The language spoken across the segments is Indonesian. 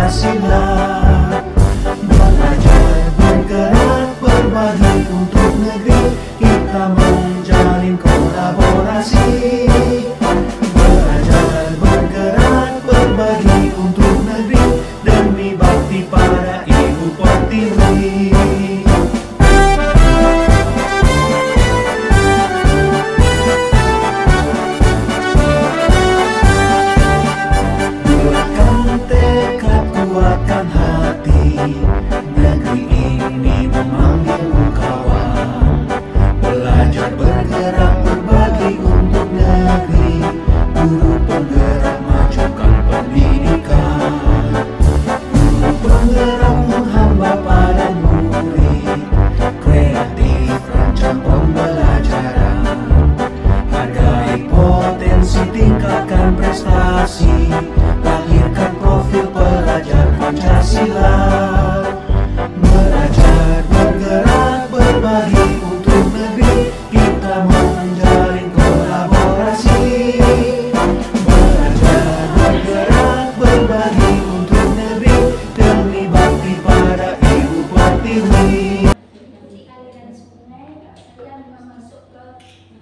Pancasila. Belajar bergerak berbagi untuk negeri, kita menjalin kolaborasi. Belajar bergerak berbagi untuk negeri, demi bakti pada Ibu Pertiwi. Kuatkan hati, negeri ini memanggilmu kawan. Belajar bergerak berbagi untuk negeri, guru penggerak majukan pendidikan. Guru penggerak menghamba pada murid, kreatif rancang pembelajaran. Hargai potensi, tingkatkan prestasi, lahirkan profil pelajar Pancasila. Belajar bergerak berbagi untuk negeri, kita menjalin kolaborasi. Belajar bergerak berbagi untuk negeri, demi bakti pada Ibu Pertiwi. Aliran sungai, saya memang masuk ke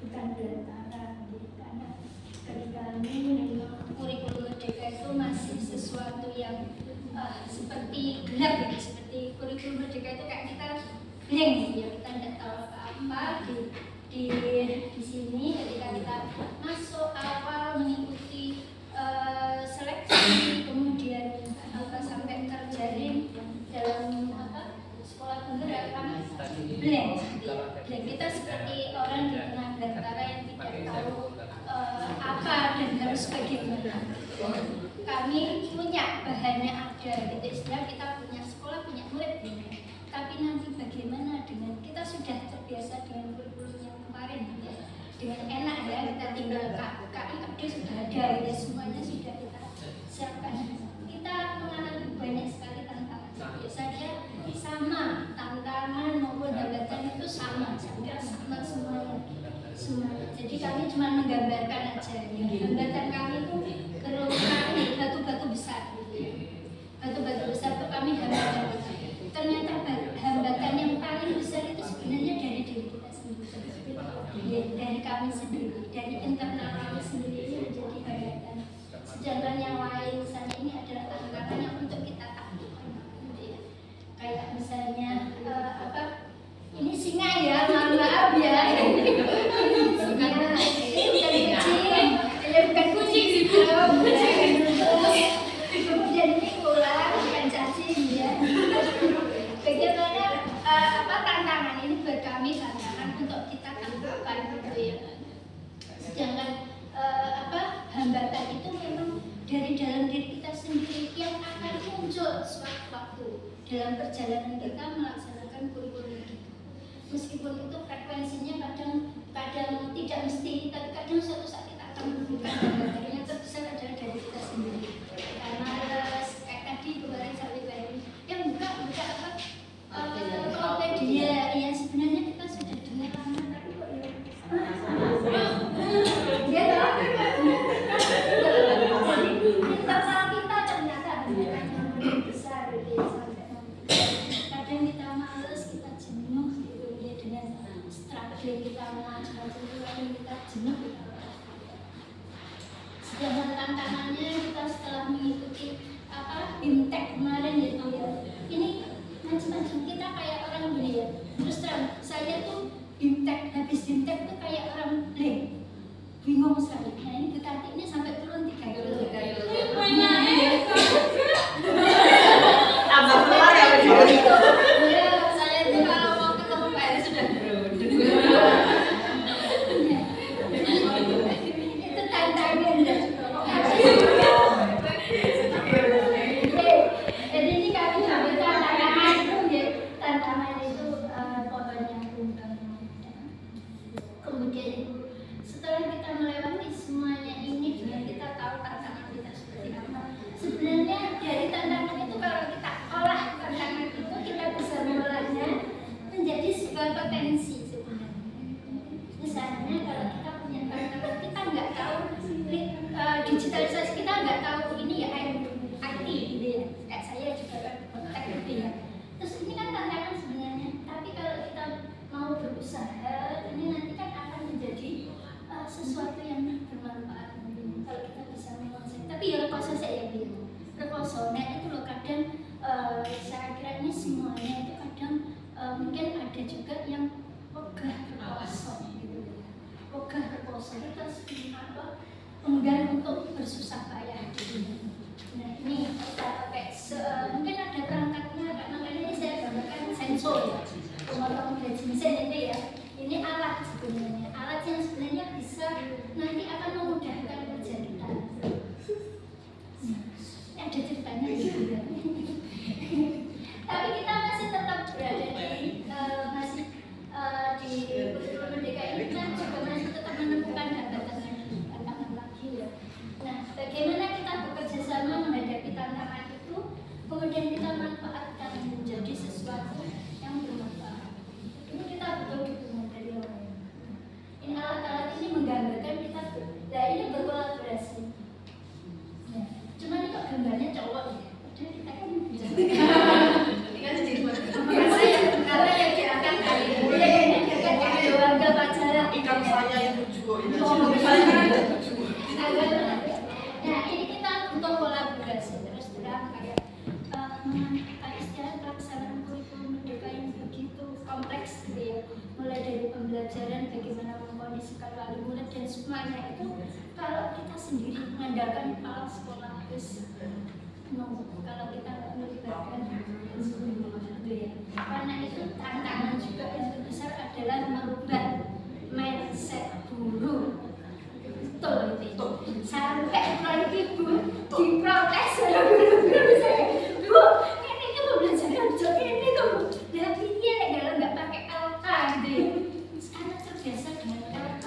hutan belantara, karena bagi kami memang kurikulum merdeka itu masih sesuatu yang seperti gelap ya, seperti kurikulum merdeka itu kayak kita blank ya, kita tidak tahu apa-apa di sini. Ketika kita masuk awal mengikuti seleksi, kemudian sampai terjaring dalam sekolah penggerak, kami blank. Kita seperti orang di tengah belantara yang tidak tahu apa dan harus bagaimana. Kami punya bahannya ada, gitu istilah kita punya sekolah, punya murid, tapi nanti bagaimana dengan kita sudah terbiasa dengan kurikulum yang kemarin ya, dengan enak ya, kita tinggal KIKD sudah ada ya, semuanya sudah kita siapkan. Kita mengalami banyak sekali tantangan. Biasanya sama tantangan maupun hambatan itu sama semuanya. Jadi kami cuma menggambarkan aja ya. Hambatan kami itu kami batu-batu besar, batu-batu besar itu kami hambatan. Ternyata hambatan yang paling besar itu sebenarnya dari diri kita sendiri, dari kami sendiri, dari internal kami sendiri menjadi hambatan. Sedangkan yang lain misalnya ini adalah tantangan yang untuk kita taklukkan. Kayak misalnya ini singa ya, maaf ya. Bukan kucing sih, kemudian ini ular, bukan cacing ya. Bagaimana tantangan ini buat kami, tantangan untuk kita taklukkan gitu ya. Sedangkan hambatan itu memang dari dalam diri kita sendiri yang akan muncul suatu waktu dalam perjalanan kita melaksanakan kurikulum itu. Meskipun itu frekuensinya kadang tidak mesti, tapi kadang suatu saat kita akan menemukan hambatan yang terbesar adalah dari kita sendiri. Karena kayak tadi kemarin sampai baru yang buka Tokopedia, yang sebenarnya kita sudah dengar lama tapi kok ya internal kita ternyata hambatan yang besar gitu ya, sampai kadang kita males, kita jenuh gitu ya, dengan strategi kita macam-macam itu kadang kita jenuh. Sedangkan tantangannya kita setelah mengikuti BIMTEK kemarin gitu ya, ini macam-macam kita kayak orang gini ya. Terus terang saya tuh habis BIMTEK tuh kayak orang blank, bingung sekali. Nah ini Bu Tati ini sampai turun 3 kilo. Tambah keluar ya begitu. Ya saya tuh kalau mau ketemu Pak Eri sudah berunding. Itu tantangan ya. Jadi ini kami sampai tantangan itu ya, tantangan itu fotonya kemudian setelah kita melewati kadang saya kira ini semuanya itu kadang mungkin ada juga yang wegah reposo gitu ya. Wegah reposo itu enggan untuk bersusah payah gitu. Nah ini kayak mungkin ada perangkatnya, karena ini saya gambarkan sensor ya, pemotong gaji mesin itu ya. Ini alat sebenarnya, alat yang sebenarnya bisa nanti akan memudahkan kerja kita. Ada ceritanya gitu ya. Tapi kita masih tetap berada di masih di kurikulum merdeka ini, kita juga masih tetap menemukan tantangan lagi ya. Nah, bagaimana kita bekerja sama menghadapi tantangan itu, kemudian kita manfaatkan menjadi sesuatu yang bermanfaat. Ini kita butuh dukungan dari orang lain. Ini alat-alat ini menggambarkan kita, nah ini berkolaborasi. Ya, cuman ini kok gambarnya cowok ya. Padahal kita kan bisa. Karena yang diangkat kali ini, yang diangkat kali warga Pajajaran. Ikan saya itu juga ini. Nah ini kita butuh kolaborasi terus terang kayak istilah pelaksanaan kurikulum merdeka yang begitu kompleks gitu ya, mulai dari pembelajaran bagaimana mengkondisikan wali murid dan semuanya itu kalau kita sendiri mengandalkan kepala sekolah terus kalau kita nggak melibatkan gitu ya, karena itu tantangan juga yang terbesar adalah merubah mindset guru. Betul itu. Sampai kalau ibu diprotes oleh guru-guru saya, Bu, ini pembelajaran jadi ini tuh, dan ini kalau nggak pakai LK gitu ya. Karena terbiasa dengan LK,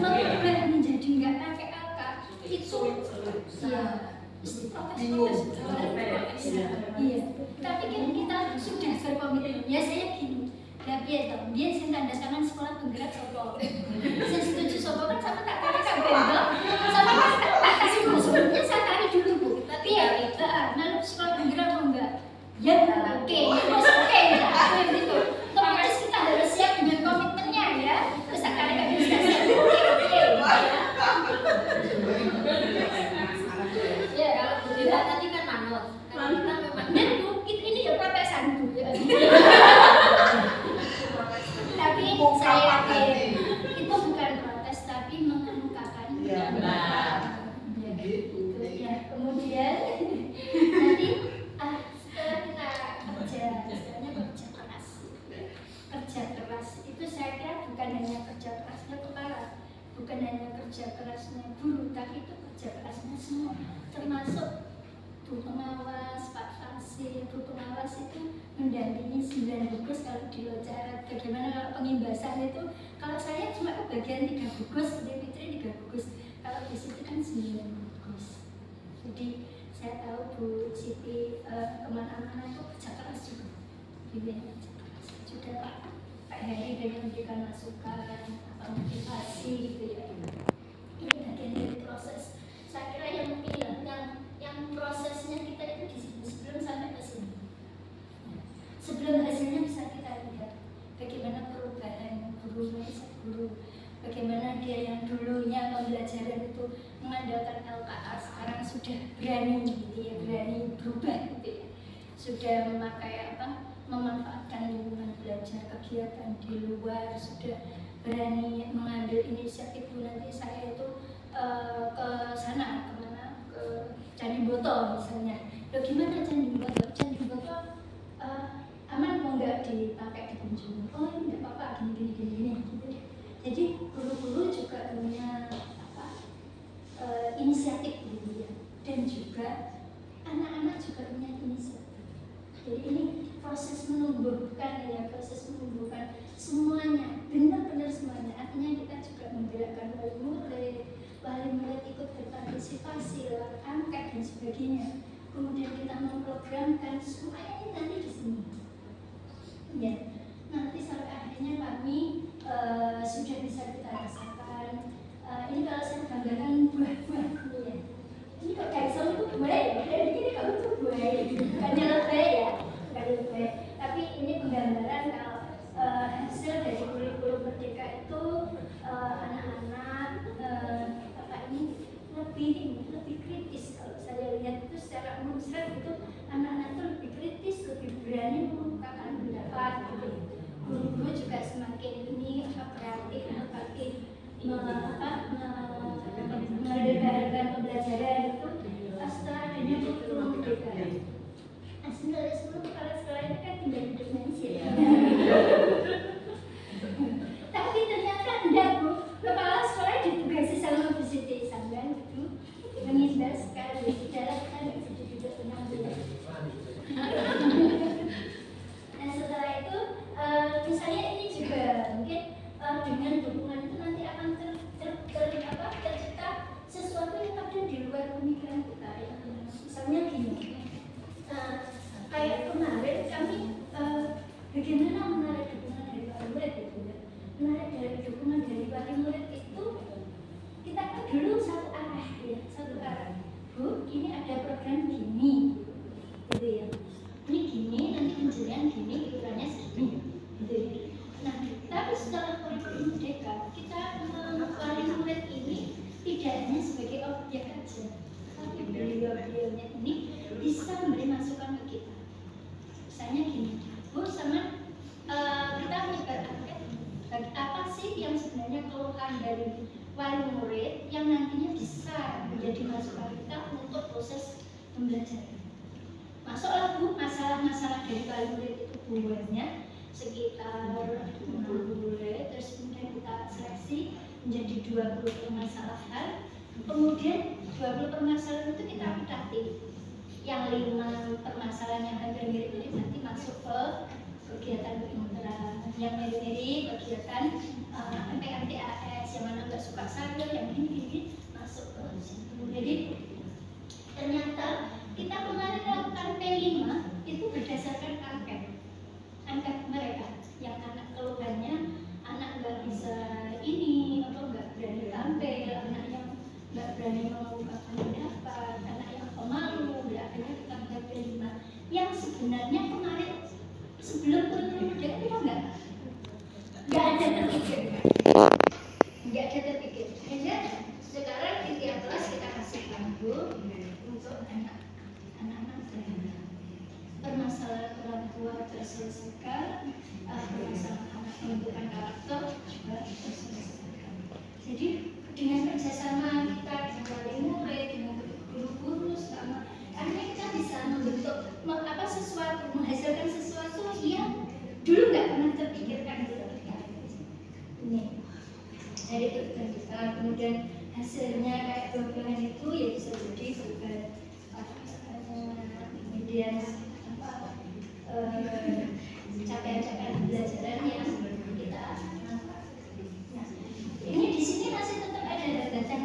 merubah menjadi nggak pakai LK itu, ya mesti protes. Iya. Tapi kan kita sudah berkomitmen. Ya saya gini. Ya biar dong, dia sing tanda tangan sekolah penggerak sopo. Saya setuju sopo kan sama tak tarik kabel dong. Sama tak kasih sebelumnya saya tarik dulu Bu. Tapi ya malu sekolah penggerak apa enggak? Ya oke, oke ya. Begitu. Otomatis kita harus siap dengan komitmennya ya. Terus tak tarik kabel sudah siap. Oke. Ya kalau Bu Dira tadi kan manut. Kalau kita memang dan Bu, ini ya protesan Bu. Tapi saya yakin itu bukan protes tapi mengemukakan. Iya benar. Ya, gitu. Ya, kemudian nanti setelah kita kerja, istilahnya kerja keras itu saya kira bukan hanya kerja kerasnya kepala, bukan hanya kerja kerasnya guru, tapi itu kerja kerasnya semua, termasuk Bu Pengawas, Pak Fasih. Bu Pengawas itu mendampingi 9 gugus kalau di Locarat. Bagaimana kalau pengimbasan itu, kalau saya cuma kebagian 3 gugus, di Fitri 3 gugus, kalau di situ kan 9 gugus. Jadi saya tahu Bu Siti kemana-mana itu kerja keras juga, gitu ya, kerja keras. Juga Pak Heri dengan memberikan masukan, motivasi gitu ya. Ini bagian dari proses. Saya kira yang yang prosesnya kita itu di sini sebelum sampai ke sini. Sebelum hasilnya bisa kita lihat bagaimana perubahan guru, bagaimana dia yang dulunya pembelajaran itu mengandalkan LKA sekarang sudah berani gitu ya, berani berubah gitu ya, sudah memakai memanfaatkan lingkungan belajar, kegiatan di luar, sudah berani mengambil inisiatif. Nanti saya itu ke sana kemana, ke Candi Boto misalnya. Loh gimana Candi Boto? Candi Boto aman mau nggak dipakai dikunjungi? Oh ini nggak apa-apa, gini gitu deh. Jadi guru-guru juga punya inisiatif gitu ya, dan juga anak-anak juga punya inisiatif. Jadi ini proses menumbuhkan ya, proses menumbuhkan semuanya, benar-benar semuanya. Artinya kita juga menggerakkan wali murid ikut berpartisipasi lewat angket dan sebagainya. Kemudian kita memprogramkan semuanya ini nanti di sini. Ya, nanti sampai akhirnya kami sudah bisa kita rasakan. Ini kalau saya gambarkan buah-buah ya. Ini kok kayak sama itu buah ya? Dan ini kalau itu buah ya, bukan lebay ya, bukan lebay. Tapi ini penggambaran kalau hasil dari kurikulum merdeka itu anak-anak ini lebih kritis. Kalau saya lihat itu secara umum itu anak-anak itu pelajaran gini, ukurannya segini. Gitu. Nah, tapi setelah kurikulum merdeka, kita wali murid ini tidak hanya sebagai objek aja, tapi beliau-beliaunya ini bisa memberi masukan ke kita. Misalnya gini, Bu, sama kita menyebarkan apa sih yang sebenarnya keluhan dari wali murid yang nantinya bisa menjadi masukan kita untuk proses pembelajaran. Masuklah Bu, masalah-masalah dari wali murid itu banyak, sekitar 60 murid, terus kemudian kita seleksi menjadi 20 permasalahan. Kemudian 20 permasalahan itu kita petati. Yang 5 permasalahan yang hampir mirip-mirip nanti masuk ke kegiatan pinteran, yang mirip-mirip kegiatan MPMTAS, yang mana nggak suka sayur, yang ini masuk ke situ. Jadi ternyata kita kemarin melakukan P5 itu berdasarkan angket mereka, yang anak keluhannya anak nggak bisa ini atau nggak berani tampil, anak yang nggak berani mengungkapkan pendapat, anak yang pemalu, akhirnya kita buat P5 yang sebenarnya kemarin sebelum kurikulum merdeka kita nggak ada terpikir. Hanya sekarang di tiap kelas kita kasih pandu untuk anak-anak permasalahan orang tua terselesaikan, permasalahan anak menentukan karakter juga terselesaikan. Jadi dengan kerjasama kita dengan wali murid, dengan guru-guru sama, akhirnya kita bisa membentuk sesuatu, menghasilkan sesuatu yang dulu nggak pernah terpikirkan gitu. Ini dari kegiatan kita, kemudian hasilnya kayak buah-buahan itu ya bisa jadi sebagai kemudian capaian-capaian pembelajaran yang kita ini di sini masih tetap ada hambatan,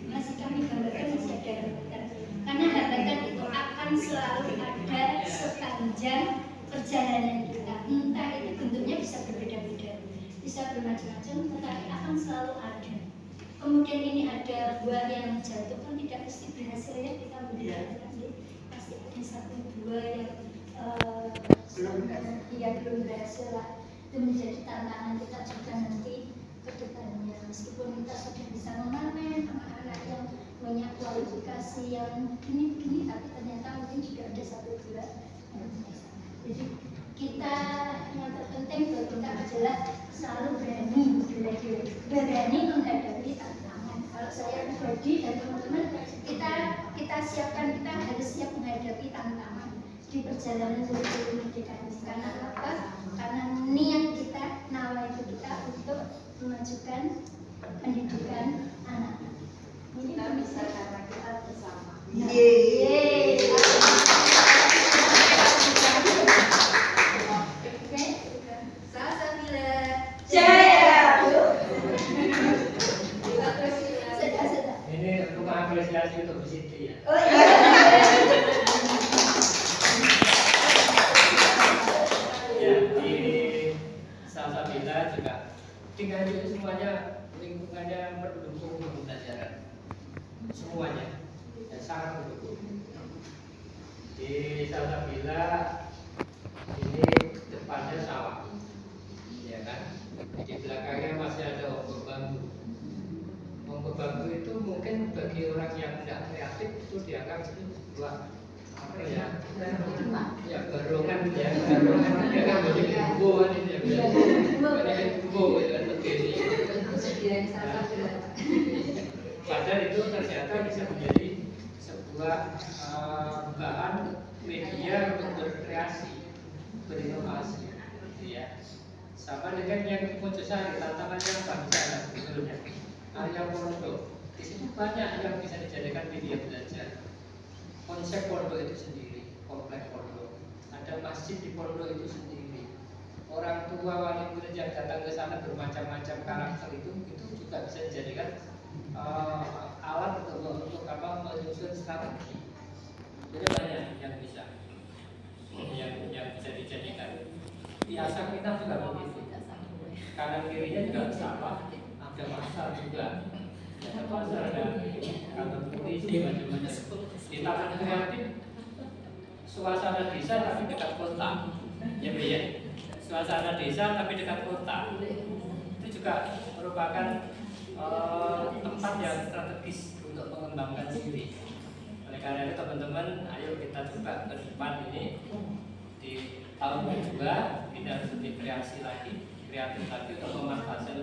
masih kami gambarkan masih ada hambatan, karena hambatan itu akan selalu ada sepanjang perjalanan kita, entah itu bentuknya bisa berbeda-beda, bisa bermacam-macam, tetapi akan selalu ada. Kemudian ini ada buah yang jatuh kan tidak mesti berhasil ya, kita melihat nanti pasti ada satu buah yang belum berhasil lah. Itu menjadi tantangan kita juga nanti ke depannya, meskipun kita sudah bisa memanen anak-anak yang punya kualifikasi yang begini, tapi ternyata mungkin juga ada satu dua. Jadi kita yang terpenting buat kita adalah selalu berani menghadapi tantangan. Kalau saya pribadi dan teman-teman, kita siapkan, kita harus siap menghadapi tantangan di perjalanan kurikulum merdeka ini. Karena apa? Karena niat kita, nawaitu kita untuk memajukan pendidikan anak. Ini kita bisa karena kita bersama. Yeay. Ini untuk apresiasi untuk Bu Siti ya. Oh iya. Ya, di Salsabila juga tinggal itu semuanya lingkungannya mendukung pembelajaran semuanya dan sangat mendukung. Di Salsabila ini depannya sawah, ya kan? Di belakangnya masih ada ombak bambu. Ombak bambu itu mungkin bagi orang yang tidak kreatif itu dianggap itu sebuah apa ya? Ya barongan ya, barongan dia kan banyak bumbu ini ya, banyak bumbu itu kan begini. Padahal itu ternyata bisa menjadi sebuah bahan media untuk berkreasi, berinovasi, ya. Sama dengan yang Mojosari, tantangannya apa misalnya sebelumnya area pondok, di situ banyak yang bisa dijadikan media belajar. Konsep pondok itu sendiri, kompleks pondok, ada masjid di pondok itu sendiri. Orang tua wali murid yang datang ke sana bermacam-macam karakter itu juga bisa dijadikan alat untuk apa menyusun strategi. Jadi banyak yang bisa dijadikan. Di asal kita juga begitu. Kanan kirinya juga sama, ada pasar juga. Ada pasar, ada kantor polisi, macam-macam. Di taman kreatif suasana desa tapi dekat kota, ya Bu ya. Suasana desa tapi dekat kota itu juga merupakan tempat yang strategis untuk mengembangkan diri. Oleh karena itu teman-teman, ayo kita coba ke depan ini di tahun kedua kita harus lebih kreatif lagi untuk memanfaatkan